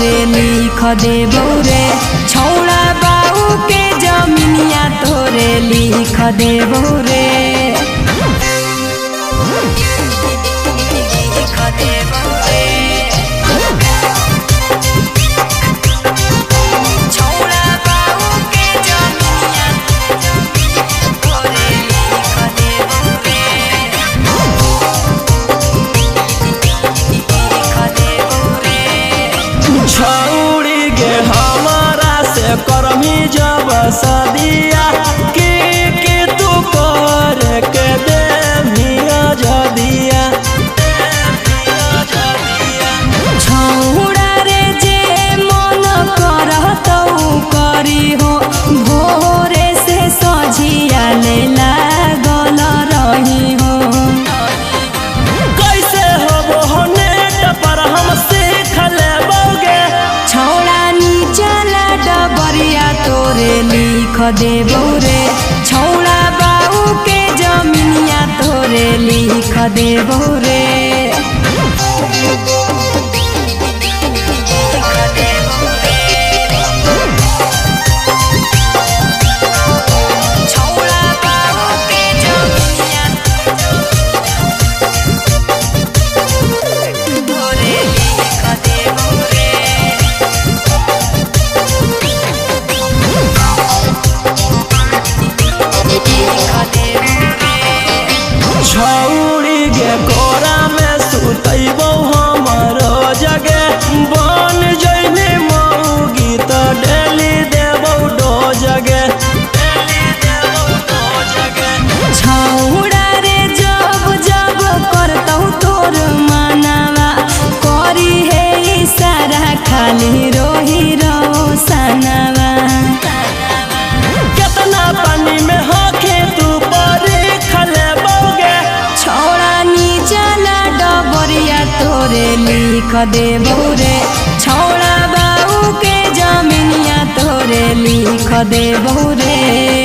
तोरे लिख देबो रे छौड़ा बाऊ के जमीनिया तोरे लिख देबो रे छौड़ी गे हमारा से करमी जब सदिया के तू कर के दे मिया जदिया छौड़ा रे जे मन करतौ करी हो भोरे से सझिया ले लागल रही हो कैसे होबो हो नेट पर हम सीख लेबोगे छौड़ा नीचला डबरिया तोरे लिख देबो रे छौड़ा बाऊ के जमीनिया तोरे लिख देबो रे छौड़ी गे कोरा में सुतैबो हमरो जगे बन जइने मौगी त डेली देबो डो जगे छौड़ा रे जब जब करतौ तोर मनावा करी हे इशारा खाली रोही रोसनावा कितना पानी में होके तू परीख लेबोगे छौड़ा नीचला डबरिया तोरे लिख देबो रे छौड़ा बाऊ के जमीनिया तोरे लिख देबो रे।